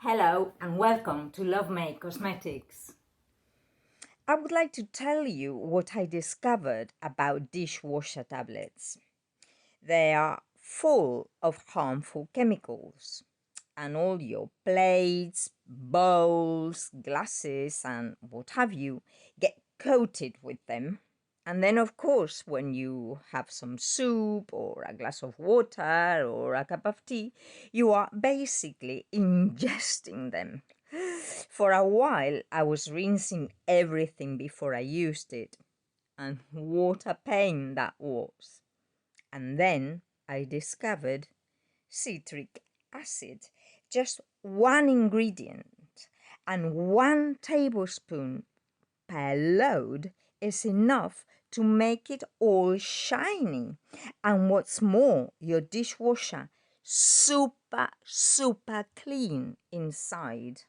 Hello and welcome to LoveMade Cosmetics. I would like to tell you what I discovered about dishwasher tablets. They are full of harmful chemicals, and all your plates, bowls, glasses, and what have you get coated with them. And then, of course, when you have some soup or a glass of water or a cup of tea, you are basically ingesting them. For a while, I was rinsing everything before I used it, and what a pain that was. And then I discovered citric acid, just one ingredient, and 1 tablespoon per load is enough to make it all shiny. And what's more, your dishwasher super clean inside.